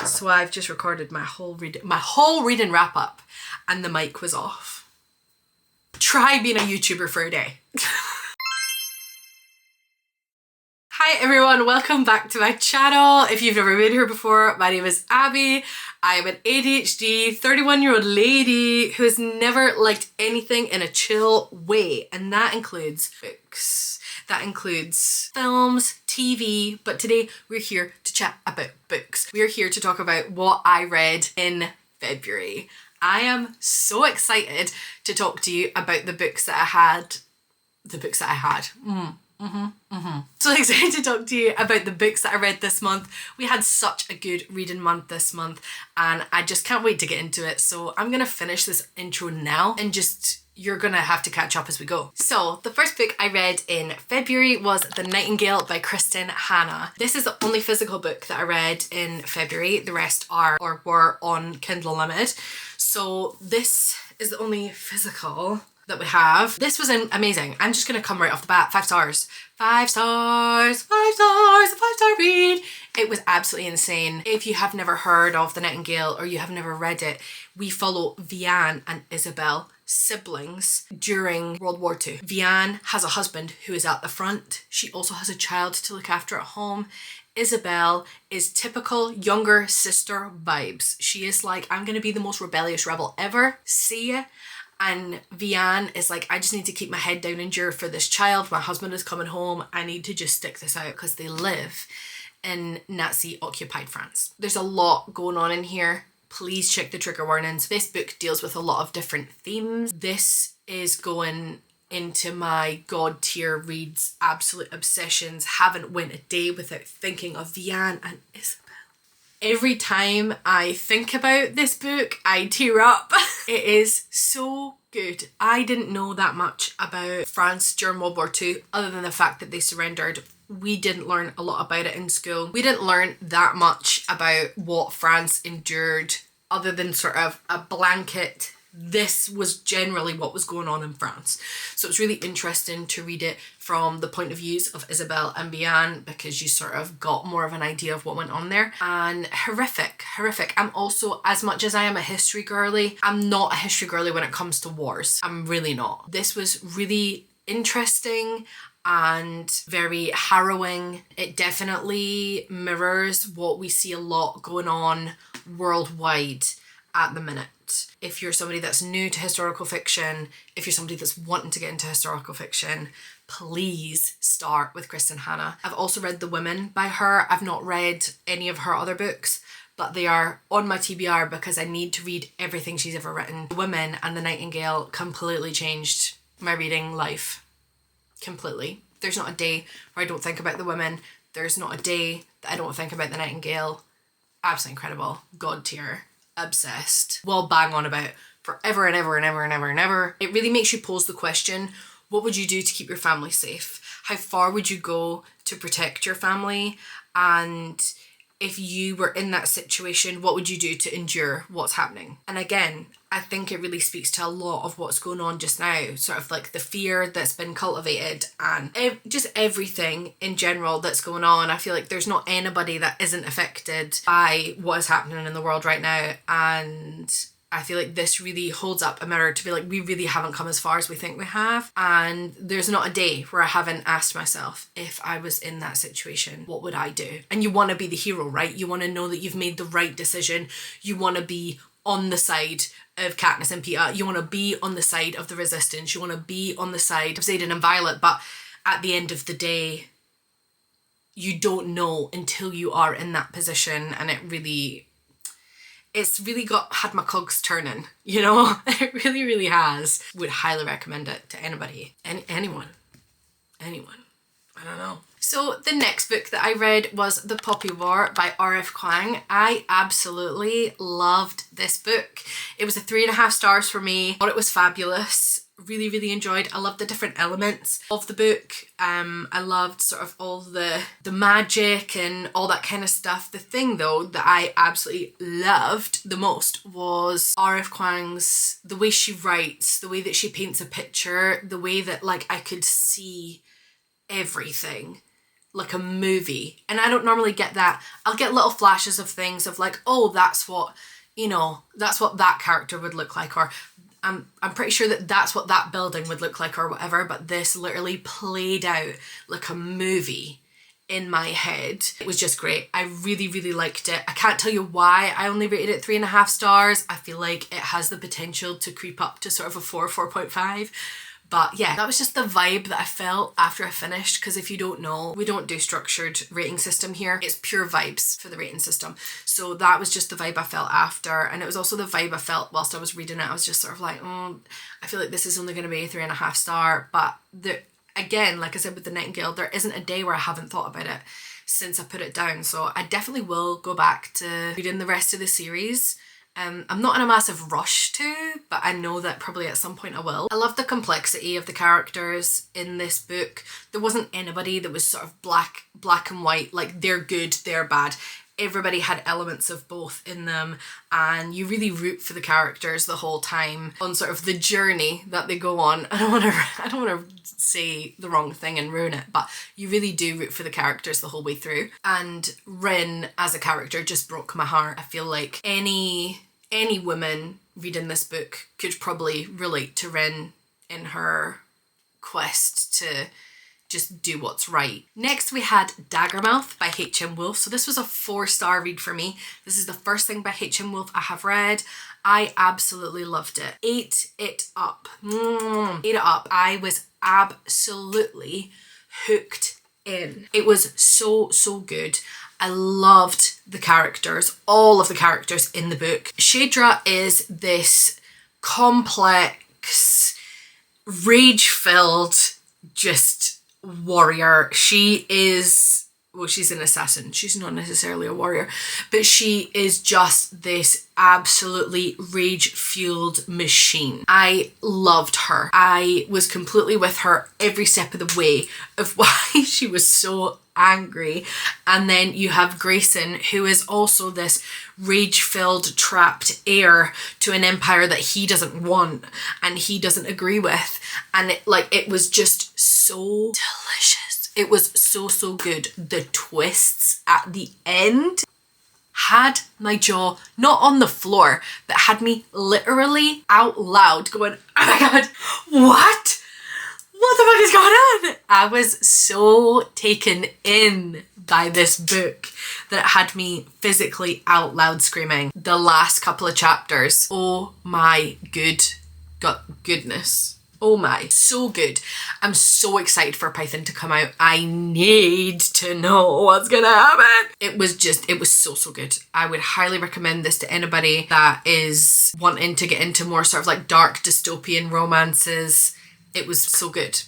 So I've just recorded my whole reading wrap up and the mic was off. Try being a YouTuber for a day. Hi everyone, welcome back to my channel. If you've never been here before, my name is Abby. I am an ADHD 31-year-old lady who has never liked anything in a chill way, and that includes books. That includes films, TV, but today we're here to chat about books. We're here to talk about what I read in February. I am so excited to talk to you about the books that I had. So excited to talk to you about the books that I read this month. We had such a good reading month this month and I just can't wait to get into it. So I'm gonna finish this intro now and you're gonna have to catch up as we go. So the first book I read in February was The Nightingale by Kristen Hanna. This is the only physical book that I read in February. The rest are or were on Kindle Unlimited. So this is the only physical that we have. This was amazing. I'm just gonna come right off the bat. 5 stars. 5 stars, 5 stars, a 5-star read. It was absolutely insane. If you have never heard of The Nightingale or you have never read it, we follow Vianne and Isabel, siblings, during World War II. Vianne has a husband who is at the front. She also has a child to look after at home. Isabel is typical younger sister vibes. She is like, I'm gonna be the most rebellious rebel ever. See ya. And Vianne is like, I just need to keep my head down and endure for this child. My husband is coming home. I need to just stick this out because they live in Nazi occupied France. There's a lot going on in here. Please check the trigger warnings. This book deals with a lot of different themes. This is going into my god tier reads, absolute obsessions. Haven't went a day without thinking of Vianne and Isabel. Every time I think about this book, I tear up. It is so good. I didn't know that much about France during World War II, other than the fact that they surrendered. We didn't learn a lot about it in school. We didn't learn that much about what France endured, other than sort of a blanket. This was generally what was going on in France. So it's really interesting to read it from the point of views of Isabel and Vianne, because you sort of got more of an idea of what went on there. And horrific. I'm also, as much as I am a history girly, I'm not a history girly when it comes to wars. I'm really not. This was really interesting and very harrowing. It definitely mirrors what we see a lot going on worldwide at the minute. If you're somebody that's new to historical fiction, if you're somebody that's wanting to get into historical fiction, please start with Kristen Hanna. I've also read The Women by her. I've not read any of her other books, but they are on my TBR because I need to read everything she's ever written. The Women and The Nightingale completely changed my reading life. Completely. There's not a day where I don't think about The Women. There's not a day that I don't think about The Nightingale. Absolutely incredible. God tier. Obsessed. Well, bang on about forever and ever and ever and ever and ever. It really makes you pose the question, what would you do to keep your family safe? How far would you go to protect your family? And if you were in that situation, what would you do to endure what's happening? And again, I think it really speaks to a lot of what's going on just now, sort of like the fear that's been cultivated and just everything in general that's going on. I feel like there's not anybody that isn't affected by what is happening in the world right now, and I feel like this really holds up a mirror to be like, we really haven't come as far as we think we have. And there's not a day where I haven't asked myself, if I was in that situation, what would I do? And you want to be the hero, right? You want to know that you've made the right decision. You want to be on the side of Katniss and Peeta. You want to be on the side of the resistance. You want to be on the side of Xaden and Violet. But at the end of the day, you don't know until you are in that position. And it's really had my cogs turning, you know? It really, really has. Would highly recommend it to anybody. Anyone. I don't know. So the next book that I read was The Poppy War by R.F. Kuang. I absolutely loved this book. It was a 3.5 stars for me. Thought it was fabulous. Really, really enjoyed. I loved the different elements of the book. I loved sort of all the magic and all that kind of stuff. The thing though that I absolutely loved the most was R.F. Kuang's, the way she writes, the way that she paints a picture, the way that like I could see everything like a movie. And I don't normally get that. I'll get little flashes of things of like, oh, that's what, you know, that's what that character would look like, or I'm pretty sure that that's what that building would look like or whatever, but this literally played out like a movie in my head. It was just great. I really, really liked it. I can't tell you why I only rated it 3.5 stars. I feel like it has the potential to creep up to sort of a 4.5. But yeah, that was just the vibe that I felt after I finished, because if you don't know, we don't do structured rating system here. It's pure vibes for the rating system. So that was just the vibe I felt after, and it was also the vibe I felt whilst I was reading it. I was just sort of like, oh, I feel like this is only going to be a 3.5 star. But again, like I said with The Nightingale, there isn't a day where I haven't thought about it since I put it down. So I definitely will go back to reading the rest of the series. I'm not in a massive rush to, but I know that probably at some point I will. I love the complexity of the characters in this book. There wasn't anybody that was sort of black and white, like they're good, they're bad. Everybody had elements of both in them, and you really root for the characters the whole time on sort of the journey that they go on. I don't want to say the wrong thing and ruin it, but you really do root for the characters the whole way through. And Rin as a character just broke my heart. I feel like any woman reading this book could probably relate to Rin in her quest to just do what's right. Next we had Daggermouth by H.M. Wolfe. So this was a 4-star read for me. This is the first thing by H.M. Wolfe I have read. I absolutely loved it. Ate it up. Ate it up. I was absolutely hooked in. It was so, so good. I loved the characters, all of the characters in the book. Shadra is this complex, rage-filled, just warrior. She is, well, she's an assassin. She's not necessarily a warrior, but she is just this absolutely rage-fueled machine. I loved her. I was completely with her every step of the way of why she was so angry. And then you have Grayson, who is also this rage-filled, trapped heir to an empire that he doesn't want and he doesn't agree with. And it was just so delicious. It was so, so good. The twists at the end had my jaw not on the floor, but had me literally out loud going, oh my god, what? What the fuck is going on? I was so taken in by this book that it had me physically out loud screaming. The last couple of chapters, oh my goodness. Oh my, so good. I'm so excited for Python to come out. I need to know what's gonna happen. It was so, so good. I would highly recommend this to anybody that is wanting to get into more sort of like dark dystopian romances. It was so good.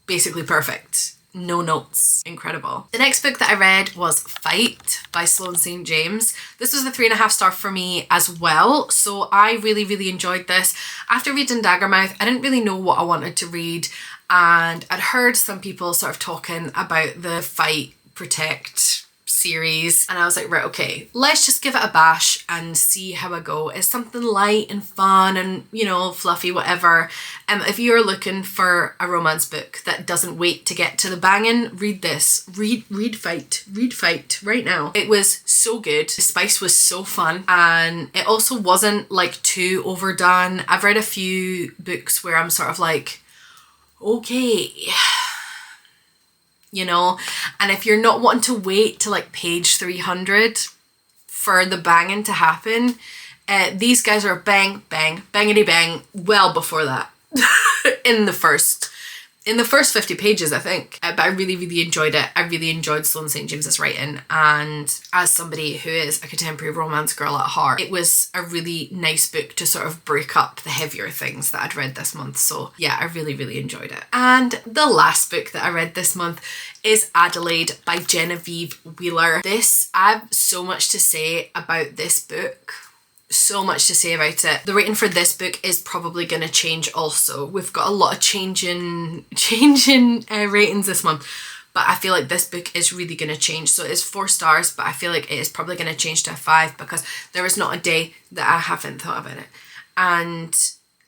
Basically perfect. No notes. Incredible. The next book that I read was Fight by Sloane St. James. This was a 3.5 star for me as well. So I really, really enjoyed this. After reading Daggermouth, I didn't really know what I wanted to read. And I'd heard some people sort of talking about the Fight, Protect series, and I was like, right, okay, let's just give it a bash and see how I go. It's something light and fun and, you know, fluffy, whatever. If you're looking for a romance book that doesn't wait to get to the banging, read this. Read Fight right now. It was so good. The spice was so fun, and it also wasn't like too overdone. I've read a few books where I'm sort of like, okay, you know, and if you're not wanting to wait to like page 300 for the banging to happen, these guys are bang, bang, bangity bang well before that. in the first 50 pages, I think. But I really, really enjoyed it. I really enjoyed Sloane St. James's writing, and as somebody who is a contemporary romance girl at heart, it was a really nice book to sort of break up the heavier things that I'd read this month. So yeah, I really, really enjoyed it. And the last book that I read this month is Adelaide by Genevieve Wheeler. I have so much to say about this book. So much to say about it. The rating for this book is probably going to change also. We've got a lot of changing ratings this month, but I feel like this book is really going to change. So it is 4 stars, but I feel like it is probably going to change to a 5 because there is not a day that I haven't thought about it. And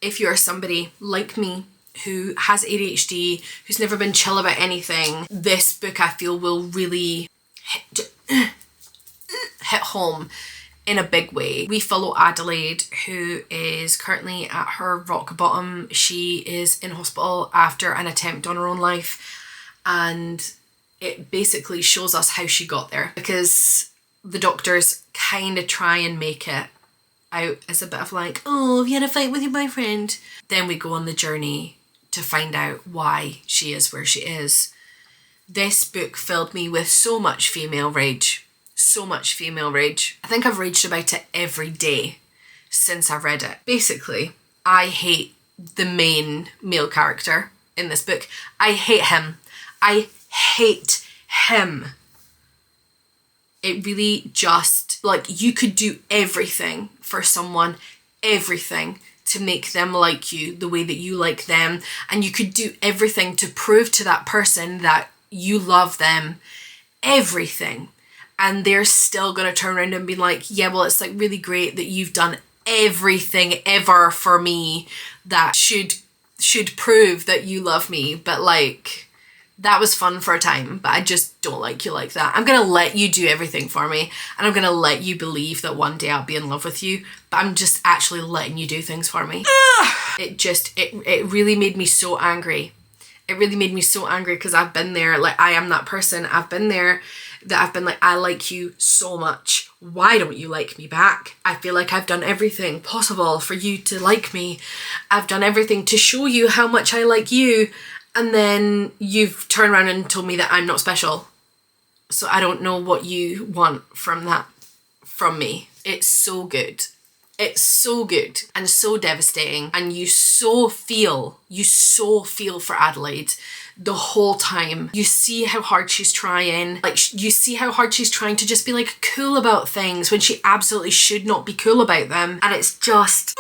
if you're somebody like me who has ADHD, who's never been chill about anything, this book I feel will really hit home in a big way. We follow Adelaide, who is currently at her rock bottom. She is in hospital after an attempt on her own life, and it basically shows us how she got there, because the doctors kind of try and make it out as a bit of like, oh, have you had a fight with your boyfriend? Then we go on the journey to find out why she is where she is. This book filled me with so much female rage. So much female rage. I think I've raged about it every day since I've read it. Basically, I hate the main male character in this book. I hate him. I hate him. It really just, like, you could do everything for someone, everything to make them like you the way that you like them, and you could do everything to prove to that person that you love them, everything, and they're still gonna turn around and be like, yeah, well, it's like really great that you've done everything ever for me that should prove that you love me, but like, that was fun for a time, but I just don't like you like that. I'm gonna let you do everything for me, and I'm gonna let you believe that one day I'll be in love with you, but I'm just actually letting you do things for me. It really made me so angry. It really made me so angry, because I've been there. Like, I am that person. I've been there, that I've been like, I like you so much. Why don't you like me back? I feel like I've done everything possible for you to like me. I've done everything to show you how much I like you. And then you've turned around and told me that I'm not special. So I don't know what you want from that, from me. It's so good. It's so good and so devastating. And you so feel for Adelaide the whole time. You see how hard she's trying. Like, you see how hard she's trying to just be like cool about things when she absolutely should not be cool about them. And it's just,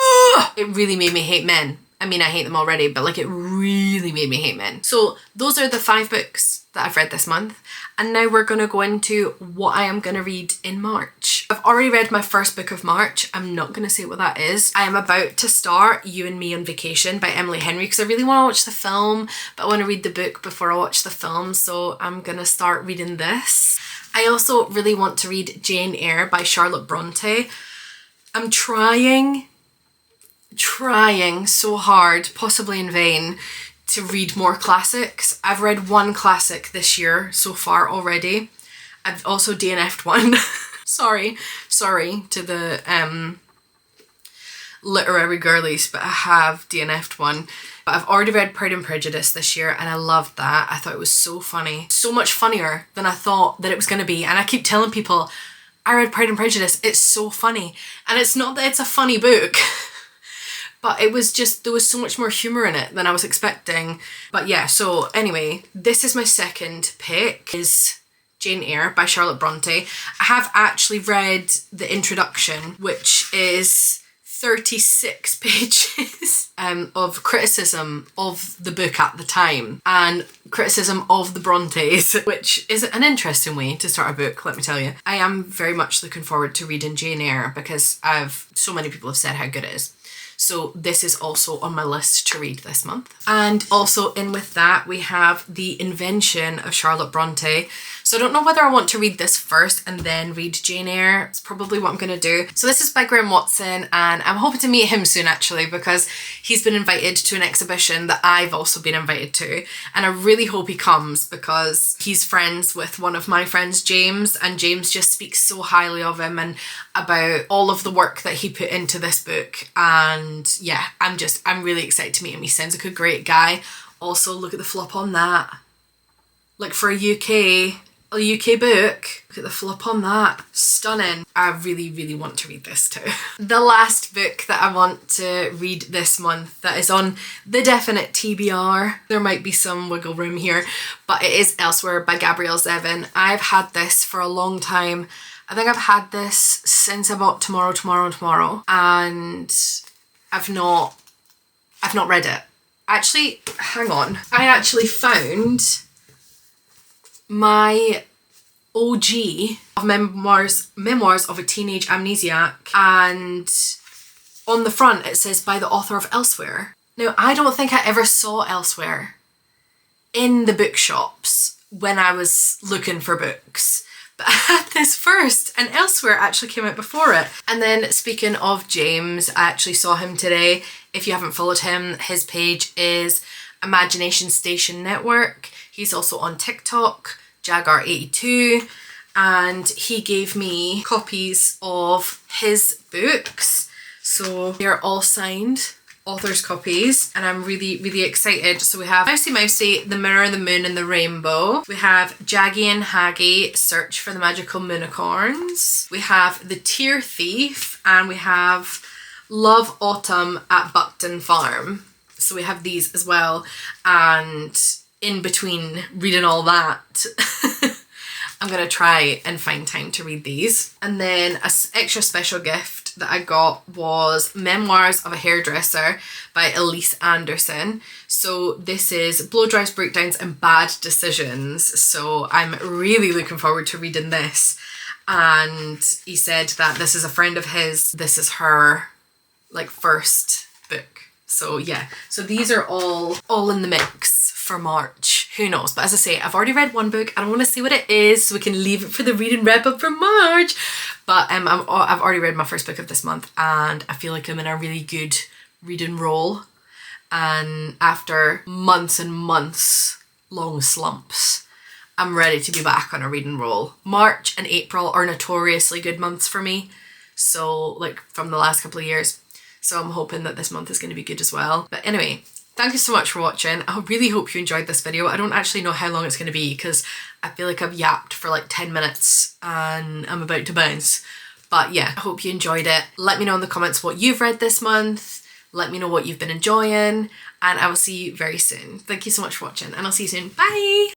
it really made me hate men. I mean, I hate them already, but like, it really made me hate men. So those are the 5 books that I've read this month. And now we're going to go into what I am going to read in March. I've already read my first book of March. I'm not going to say what that is. I am about to start You and Me on Vacation by Emily Henry, because I really want to watch the film, but I want to read the book before I watch the film. So I'm going to start reading this. I also really want to read Jane Eyre by Charlotte Bronte. I'm trying so hard, possibly in vain, to read more classics. I've read 1 classic this year so far already. I've also DNF'd one. sorry to the literary girlies, but I have DNF'd one. But I've already read Pride and Prejudice this year, and I loved that. I thought it was so funny. So much funnier than I thought that it was going to be. And I keep telling people, I read Pride and Prejudice, it's so funny. And it's not that it's a funny book. But it was just, there was so much more humour in it than I was expecting. But yeah, so anyway, this is my second pick, is Jane Eyre by Charlotte Bronte. I have actually read the introduction, which is 36 pages of criticism of the book at the time and criticism of the Brontes, which is an interesting way to start a book, let me tell you. I am very much looking forward to reading Jane Eyre, because so many people have said how good it is. So this is also on my list to read this month. And also in with that, we have The Invention of Charlotte Bronte. So I don't know whether I want to read this first and then read Jane Eyre. It's probably what I'm going to do. So this is by Graham Watson, and I'm hoping to meet him soon actually, because he's been invited to an exhibition that I've also been invited to. And I really hope he comes, because he's friends with one of my friends, James, and James just speaks so highly of him and about all of the work that he put into this book. And yeah, I'm really excited to meet him. He sounds like a great guy. Also, look at the flop on that. Like, for a UK book, look at the flop on that. Stunning. I really want to read this too. The last book that I want to read this month that is on the definite TBR, there might be some wiggle room here, but it is Elsewhere by Gabrielle Zevin. I've had this for a long time. I think I've had this since I bought Tomorrow, and I've not read it. Actually, hang on. I actually found my OG of memoirs of a teenage amnesiac, and on the front it says by the author of Elsewhere. Now, I don't think I ever saw Elsewhere in the bookshops when I was looking for books. But I had this first, and Elsewhere actually came out before it. And then speaking of James, I actually saw him today. If you haven't followed him, his page is Imagination Station Network. He's also on TikTok, Jagar82, and he gave me copies of his books. So they're all signed, author's copies, and I'm really excited. So we have Mousy Mousy, The Mirror, the Moon and the Rainbow. We have Jaggy and Haggy, Search for the Magical Moonicorns. We have The Tear Thief, and we have Love Autumn at Buckton Farm. So we have these as well, and in between reading all that I'm gonna try and find time to read these. And then an extra special gift that I got was Memoirs of a Hairdresser by Elise Anderson. So this is blow dries, breakdowns and bad decisions. So I'm really looking forward to reading this. And he said that this is a friend of his. This is her like first book. So yeah, so these are all in the mix for March. Who knows? But as I say, I've already read one book. I don't want to see what it is, so we can leave it for the read and wrap up for March. But I've already read my first book of this month, and I feel like I'm in a really good reading roll. And after months and months long slumps, I'm ready to be back on a reading roll. March and April are notoriously good months for me. So like from the last couple of years. So I'm hoping that this month is going to be good as well. But anyway, thank you so much for watching. I really hope you enjoyed this video. I don't actually know how long it's going to be because I feel like I've yapped for like 10 minutes and I'm about to bounce. But yeah, I hope you enjoyed it. Let me know in the comments what you've read this month. Let me know what you've been enjoying. And I will see you very soon. Thank you so much for watching, and I'll see you soon. Bye!